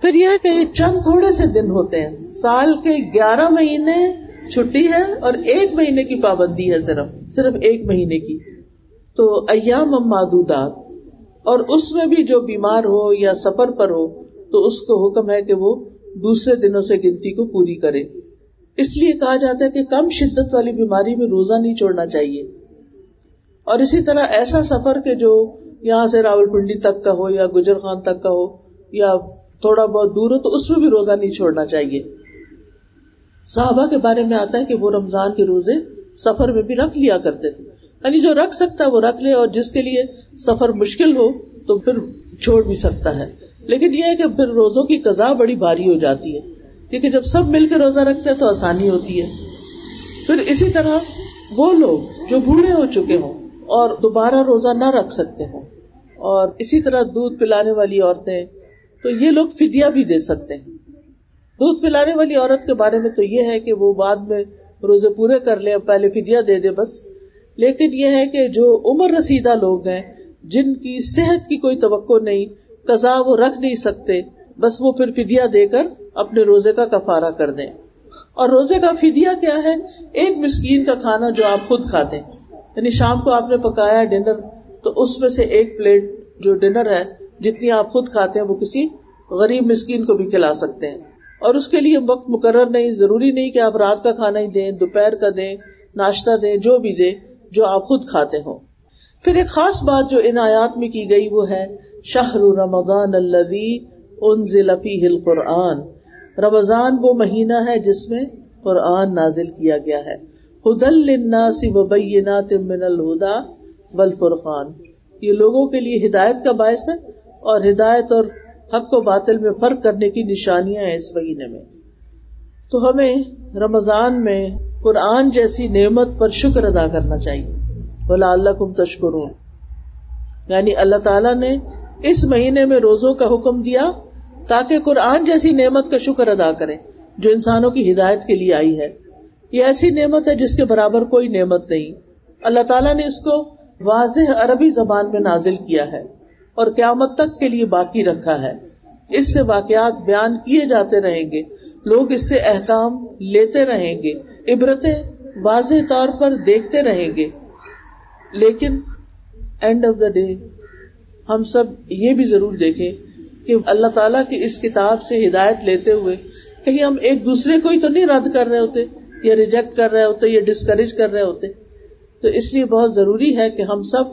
پھر یہ ہے کہ یہ چند تھوڑے سے دن ہوتے ہیں, سال کے 11 مہینے چھٹی ہے اور 1 مہینے کی پابندی ہے, صرف 1 مہینے کی. تو ایام معدودات, اور اس میں بھی جو بیمار ہو یا سفر پر ہو تو اس کو حکم ہے کہ وہ دوسرے دنوں سے گنتی کو پوری کرے. اس لیے کہا جاتا ہے کہ کم شدت والی بیماری میں روزہ نہیں چھوڑنا چاہیے. اور اسی طرح ایسا سفر کہ جو یہاں سے راولپنڈی تک کا ہو یا گجر خان تک کا ہو یا تھوڑا بہت دور ہو تو اس میں بھی روزہ نہیں چھوڑنا چاہیے. صحابہ کے بارے میں آتا ہے کہ وہ رمضان کے روزے سفر میں بھی رکھ لیا کرتے تھے, یعنی جو رکھ سکتا ہے وہ رکھ لے, اور جس کے لیے سفر مشکل ہو تو پھر چھوڑ بھی سکتا ہے. لیکن یہ ہے کہ پھر روزوں کی قضا بڑی بھاری ہو جاتی ہے, کیونکہ جب سب مل کے روزہ رکھتے ہیں تو آسانی ہوتی ہے. پھر اسی طرح وہ لوگ جو بوڑھے ہو چکے ہوں اور دوبارہ روزہ نہ رکھ سکتے ہوں, اور اسی طرح دودھ پلانے والی عورتیں, تو یہ لوگ فدیہ بھی دے سکتے ہیں. دودھ پلانے والی عورت کے بارے میں تو یہ ہے کہ وہ بعد میں روزے پورے کر لے, پہلے فدیہ دے دے بس. لیکن یہ ہے کہ جو عمر رسیدہ لوگ ہیں, جن کی صحت کی کوئی توقع نہیں, قضا وہ رکھ نہیں سکتے, بس وہ پھر فدیہ دے کر اپنے روزے کا کفارہ کر دیں. اور روزے کا فدیہ کیا ہے؟ 1 مسکین کا کھانا جو آپ خود کھاتے ہیں. یعنی شام کو آپ نے پکایا ڈنر, تو اس میں سے 1 پلیٹ جو ڈنر ہے جتنی آپ خود کھاتے ہیں وہ کسی غریب مسکین کو بھی کھلا سکتے ہیں. اور اس کے لیے وقت مقرر نہیں, ضروری نہیں کہ آپ رات کا کھانا ہی دیں, دوپہر کا دیں, ناشتہ دیں, جو بھی دیں جو آپ خود کھاتے ہوں. پھر ایک خاص بات جو ان آیات میں کی گئی وہ ہے شہر رمضان الذی انزل فیہ القرآن. رمضان وہ مہینہ ہے جس میں قرآن نازل کیا گیا ہے. ھدی للناس وبینات من الھدی والفرقان, یہ لوگوں کے لیے ہدایت کا باعث ہے اور ہدایت اور حق و باطل میں فرق کرنے کی نشانیاں ہیں اس مہینے میں. تو ہمیں رمضان میں قرآن جیسی نعمت پر شکر ادا کرنا چاہیے. وَلَعَلَّكُمْ تَشْكُرُونَ, یعنی اللہ تعالیٰ نے اس مہینے میں روزوں کا حکم دیا تاکہ قرآن جیسی نعمت کا شکر ادا کریں جو انسانوں کی ہدایت کے لیے آئی ہے. یہ ایسی نعمت ہے جس کے برابر کوئی نعمت نہیں. اللہ تعالیٰ نے اس کو واضح عربی زبان میں نازل کیا ہے اور قیامت تک کے لیے باقی رکھا ہے. اس سے واقعات بیان کیے جاتے رہیں گے, لوگ اس سے احکام لیتے رہیں گے, عبرتیں واضح طور پر دیکھتے رہیں گے. لیکن اینڈ آف دا ڈے ہم سب یہ بھی ضرور دیکھیں کہ اللہ تعالیٰ کی اس کتاب سے ہدایت لیتے ہوئے کہیں ہم ایک دوسرے کو ہی تو نہیں رد کر رہے ہوتے یا ریجیکٹ کر رہے ہوتے یا ڈسکریج کر رہے ہوتے. تو اس لیے بہت ضروری ہے کہ ہم سب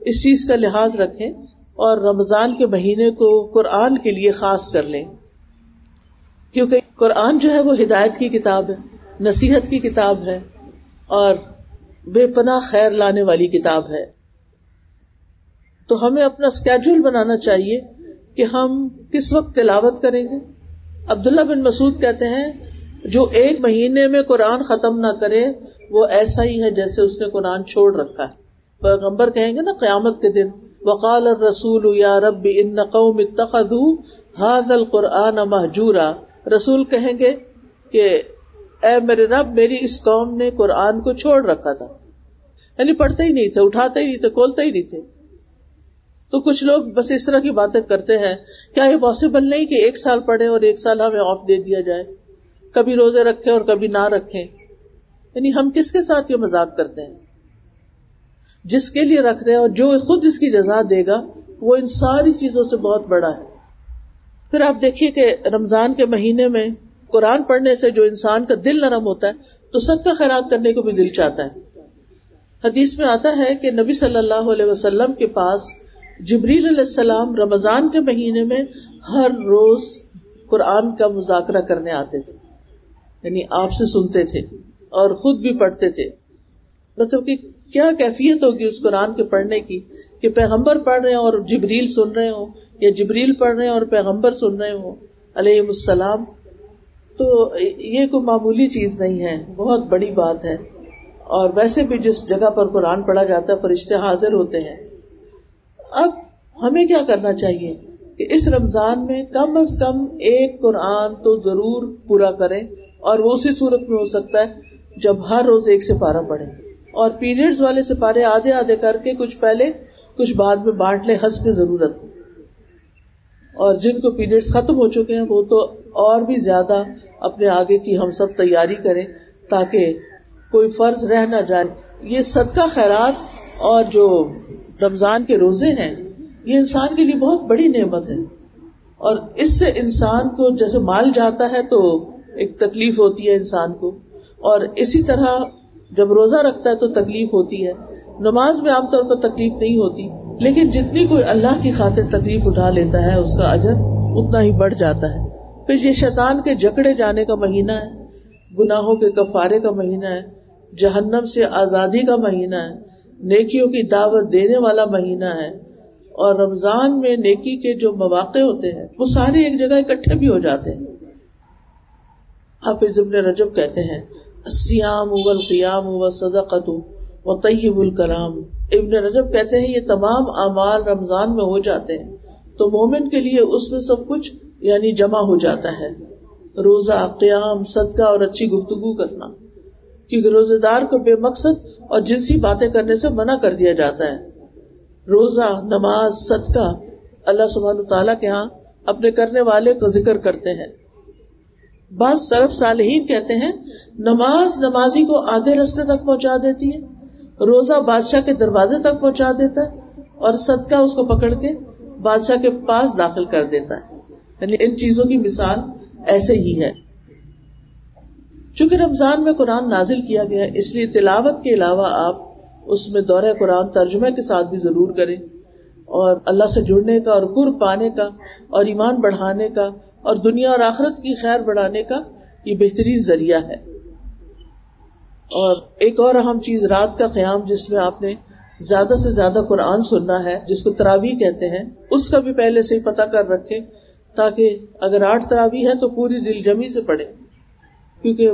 اس چیز کا لحاظ رکھیں اور رمضان کے مہینے کو قرآن کے لیے خاص کر لیں, کیونکہ قرآن جو ہے وہ ہدایت کی کتاب ہے, نصیحت کی کتاب ہے اور بے پناہ خیر لانے والی کتاب ہے. تو ہمیں اپنا اسکیڈول بنانا چاہیے کہ ہم کس وقت تلاوت کریں گے. عبداللہ بن مسعود کہتے ہیں جو 1 مہینے میں قرآن ختم نہ کرے وہ ایسا ہی ہے جیسے اس نے قرآن چھوڑ رکھا ہے. پیغمبر کہیں گے نا قیامت کے دن وقال الرسول یا رب ان قوم اتخذوا هذا القرآن مہجورا، رسول کہیں گے کہ اے میرے رب میری اس قوم نے قرآن کو چھوڑ رکھا تھا، یعنی پڑھتے ہی نہیں تھے، اٹھاتے ہی نہیں تھے، کھولتے ہی نہیں تھے. تو کچھ لوگ بس اس طرح کی باتیں کرتے ہیں. کیا یہ پاسبل نہیں کہ 1 سال پڑھے اور 1 سال ہمیں آف دے دیا جائے، کبھی روزے رکھیں اور کبھی نہ رکھیں؟ یعنی ہم کس کے ساتھ یہ مذاق کرتے ہیں؟ جس کے لیے رکھ رہے ہیں اور جو خود اس کی جزا دے گا وہ ان ساری چیزوں سے بہت بڑا ہے. پھر آپ دیکھیے کہ رمضان کے مہینے میں قرآن پڑھنے سے جو انسان کا دل نرم ہوتا ہے تو صدقہ خیرات کرنے کو بھی دل چاہتا ہے. حدیث میں آتا ہے کہ نبی صلی اللہ علیہ وسلم کے پاس جبریل علیہ السلام رمضان کے مہینے میں ہر روز قرآن کا مذاکرہ کرنے آتے تھے، یعنی آپ سے سنتے تھے اور خود بھی پڑھتے تھے. مطلب کہ کیا کیفیت ہوگی اس قرآن کے پڑھنے کی کہ پیغمبر پڑھ رہے ہیں اور جبریل سن رہے ہوں، یا جبریل پڑھ رہے ہیں اور پیغمبر سن رہے ہوں علیہ السلام. تو یہ کوئی معمولی چیز نہیں ہے، بہت بڑی بات ہے. اور ویسے بھی جس جگہ پر قرآن پڑھا جاتا ہے فرشتے حاضر ہوتے ہیں. اب ہمیں کیا کرنا چاہیے کہ اس رمضان میں کم از کم ایک قرآن تو ضرور پورا کریں، اور وہ اسی صورت میں ہو سکتا ہے جب ہر روز ایک سپارہ پڑھیں، اور پیریڈز والے سپارے آدھے آدھے کر کے کچھ پہلے کچھ بعد میں بانٹ لیں حسب ضرورت. اور جن کو پیریڈز ختم ہو چکے ہیں وہ تو اور بھی زیادہ اپنے آگے کی ہم سب تیاری کریں تاکہ کوئی فرض رہ نہ جائے. یہ صدقہ خیرات اور جو رمضان کے روزے ہیں یہ انسان کے لیے بہت بڑی نعمت ہے، اور اس سے انسان کو جیسے مال جاتا ہے تو ایک تکلیف ہوتی ہے انسان کو، اور اسی طرح جب روزہ رکھتا ہے تو تکلیف ہوتی ہے. نماز میں عام طور پر تکلیف نہیں ہوتی، لیکن جتنی کوئی اللہ کی خاطر تکلیف اٹھا لیتا ہے اس کا اجر اتنا ہی بڑھ جاتا ہے. پھر یہ شیطان کے جکڑے جانے کا مہینہ ہے، گناہوں کے کفارے کا مہینہ ہے، جہنم سے آزادی کا مہینہ ہے، نیکیوں کی دعوت دینے والا مہینہ ہے. اور رمضان میں نیکی کے جو مواقع ہوتے ہیں وہ سارے ایک جگہ اکٹھے بھی ہو جاتے ہیں. حافظ ابن رجب کہتے ہیں الصیام والقیام والصدقۃ وطیب الکلام. ابن رجب کہتے ہیں یہ تمام اعمال رمضان میں ہو جاتے ہیں تو مومن کے لیے اس میں سب کچھ یعنی جمع ہو جاتا ہے. روزہ، قیام، صدقہ اور اچھی گفتگو کرنا، کیونکہ روزے دار کو بے مقصد اور جنسی باتیں کرنے سے منع کر دیا جاتا ہے. روزہ، نماز، صدقہ اللہ سبحانہ تعالیٰ کے ہاں اپنے کرنے والے کا ذکر کرتے ہیں. بعض سلف صالحین کہتے ہیں نماز نمازی کو آدھے راستے تک پہنچا دیتی ہے، روزہ بادشاہ کے دروازے تک پہنچا دیتا ہے، اور صدقہ اس کو پکڑ کے بادشاہ کے پاس داخل کر دیتا ہے. یعنی ان چیزوں کی مثال ایسے ہی ہے. چونکہ رمضان میں قرآن نازل کیا گیا اس لیے تلاوت کے علاوہ آپ اس میں دورہ قرآن ترجمے کے ساتھ بھی ضرور کریں، اور اللہ سے جڑنے کا اور قرب پانے کا اور ایمان بڑھانے کا اور دنیا اور آخرت کی خیر بڑھانے کا یہ بہترین ذریعہ ہے. اور ایک اور اہم چیز رات کا قیام، جس میں آپ نے زیادہ سے زیادہ قرآن سننا ہے، جس کو تراویح کہتے ہیں، اس کا بھی پہلے سے ہی پتہ کر رکھیں تاکہ اگر 8 تراویح ہے تو پوری دل جمی سے پڑھیں. کیونکہ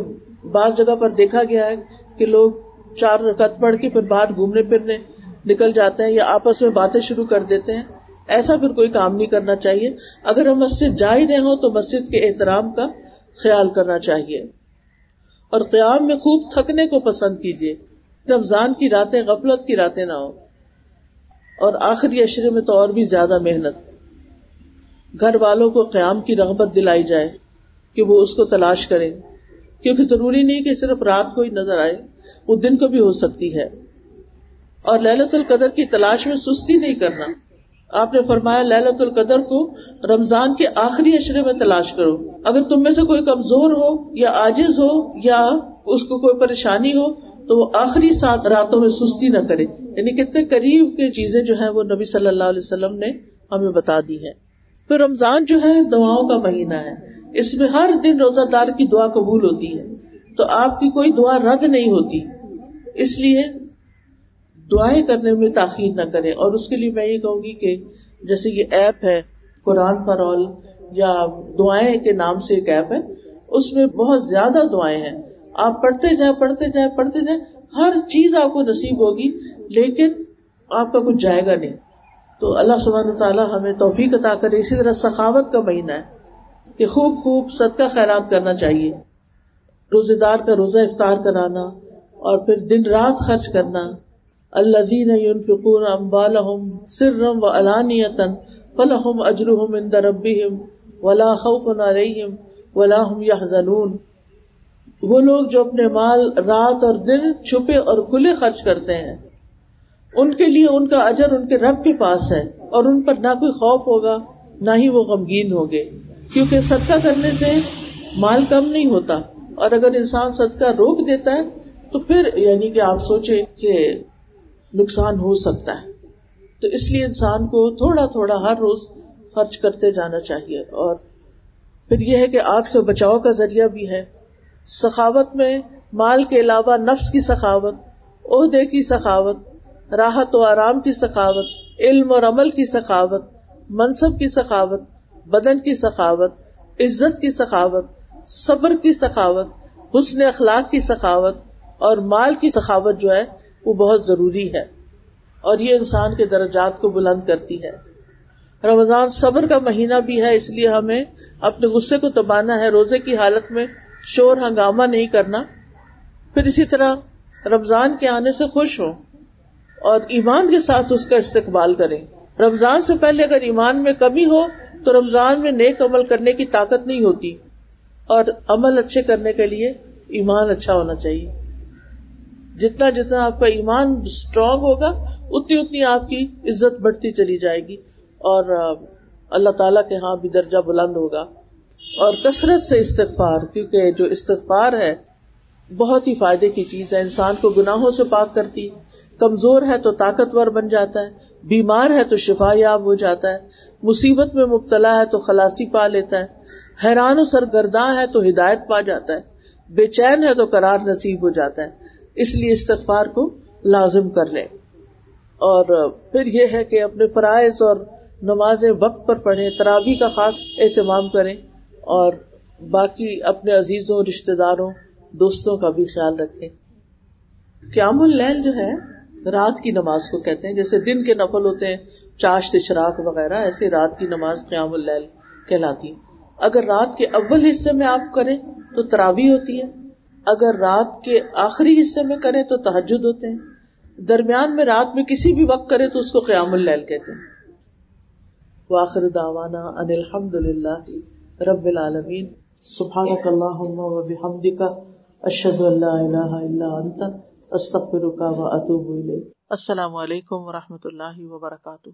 بعض جگہ پر دیکھا گیا ہے کہ لوگ 4 رکعت پڑھ کے پھر باہر گھومنے پھرنے نکل جاتے ہیں یا آپس میں باتیں شروع کر دیتے ہیں. ایسا پھر کوئی کام نہیں کرنا چاہیے. اگر ہم مسجد جا ہی رہے ہوں تو مسجد کے احترام کا خیال کرنا چاہیے، اور قیام میں خوب تھکنے کو پسند کیجیے. رمضان کی راتیں غفلت کی راتیں نہ ہو، اور آخری عشرے میں تو اور بھی زیادہ محنت. گھر والوں کو قیام کی رغبت دلائی جائے کہ وہ اس کو تلاش کریں، کیونکہ ضروری نہیں کہ صرف رات کو ہی نظر آئے، وہ دن کو بھی ہو سکتی ہے. اور لیلۃ القدر کی تلاش میں سستی نہیں کرنا. آپ نے فرمایا لیلۃ القدر کو رمضان کے آخری عشرے میں تلاش کرو. اگر تم میں سے کوئی کمزور ہو یا عاجز ہو یا اس کو کوئی پریشانی ہو تو وہ آخری 7 راتوں میں سستی نہ کرے. یعنی کتنے قریب کی چیزیں جو ہیں وہ نبی صلی اللہ علیہ وسلم نے ہمیں بتا دی ہیں. پھر رمضان جو ہے دعاؤں کا مہینہ ہے، اس میں ہر دن روزہ دار کی دعا قبول ہوتی ہے، تو آپ کی کوئی دعا رد نہیں ہوتی. اس لیے دعائیں کرنے میں تاخیر نہ کریں. اور اس کے لیے میں یہ کہوں گی کہ جیسے یہ ایپ ہے قرآن فار آل یا دعائیں کے نام سے ایک ایپ ہے، اس میں بہت زیادہ دعائیں ہیں. آپ پڑھتے جائیں, ہر چیز آپ کو نصیب ہوگی, لیکن آپ کا کچھ جائے گا نہیں. تو اللہ سبحانہ وتعالی ہمیں توفیق عطا کرے. اسی طرح سخاوت کا مہینہ ہے کہ خوب صدقہ خیرات کرنا چاہیے. روزے دار کا روزہ افطار کرانا اور پھر دن رات خرچ کرنا. الذین ينفقون اموالهم سرا وعلانیۃ فلہم اجرہم عند ربہم ولا خوف علیہم ولا هم يحزنون. وہ لوگ جو اپنے مال رات اور دن چھپے اور کھلے خرچ کرتے ہیں, ان کے لیے ان کا اجر ان کے رب کے پاس ہے, اور ان پر نہ کوئی خوف ہوگا نہ ہی وہ غمگین ہوگے. کیونکہ صدقہ کرنے سے مال کم نہیں ہوتا, اور اگر انسان صدقہ روک دیتا ہے تو پھر یعنی کہ آپ سوچیں کہ نقصان ہو سکتا ہے. تو اس لیے انسان کو تھوڑا تھوڑا ہر روز خرچ کرتے جانا چاہیے. اور پھر یہ ہے کہ آگ سے بچاؤ کا ذریعہ بھی ہے. سخاوت میں مال کے علاوہ نفس کی سخاوت, عہدے کی سخاوت, راحت و آرام کی سخاوت, علم اور عمل کی سخاوت, منصب کی سخاوت, بدن کی سخاوت, عزت کی سخاوت, صبر کی سخاوت, حسن اخلاق کی سخاوت اور مال کی سخاوت جو ہے وہ بہت ضروری ہے, اور یہ انسان کے درجات کو بلند کرتی ہے. رمضان صبر کا مہینہ بھی ہے, اس لیے ہمیں اپنے غصے کو دبانا ہے, روزے کی حالت میں شور ہنگامہ نہیں کرنا. پھر اسی طرح رمضان کے آنے سے خوش ہوں اور ایمان کے ساتھ اس کا استقبال کریں. رمضان سے پہلے اگر ایمان میں کمی ہو تو رمضان میں نیک عمل کرنے کی طاقت نہیں ہوتی, اور عمل اچھے کرنے کے لیے ایمان اچھا ہونا چاہیے. جتنا جتنا آپ کا ایمان اسٹرانگ ہوگا اتنی اتنی آپ کی عزت بڑھتی چلی جائے گی, اور اللہ تعالیٰ کے ہاں بھی درجہ بلند ہوگا. اور کثرت سے استغفار, کیونکہ جو استغفار ہے بہت ہی فائدے کی چیز ہے, انسان کو گناہوں سے پاک کرتی ہے. کمزور ہے تو طاقتور بن جاتا ہے, بیمار ہے تو شفا یاب ہو جاتا ہے, مصیبت میں مبتلا ہے تو خلاصی پا لیتا ہے, حیران و سرگرداں ہے تو ہدایت پا جاتا ہے, بے چین ہے تو قرار نصیب ہو جاتا ہے. اس لیے استغفار کو لازم کر لیں. اور پھر یہ ہے کہ اپنے فرائض اور نمازیں وقت پر پڑھیں, تراویح کا خاص اہتمام کریں, اور باقی اپنے عزیزوں, رشتہ داروں, دوستوں کا بھی خیال رکھیں. قیام اللیل جو ہے رات کی نماز کو کہتے ہیں. جیسے دن کے نفل ہوتے ہیں چاشت, اشراق وغیرہ, ایسے رات کی نماز قیام اللیل کہلاتی. اگر رات کے اول حصے میں آپ کریں تو تراویح ہوتی ہے, اگر رات کے آخری حصے میں کریں تو تہجد ہوتے ہیں, درمیان میں رات میں کسی بھی وقت کریں تو اس کو قیام اللیل کہتے ہیں. وآخر دعوانا ان الحمد للہ رب العالمین. سبحانک اللہم و بحمدک اشہد ان لا الہ الا انت استغفرک و اتوب الیک. السلام علیکم و رحمۃ اللہ وبرکاتہ.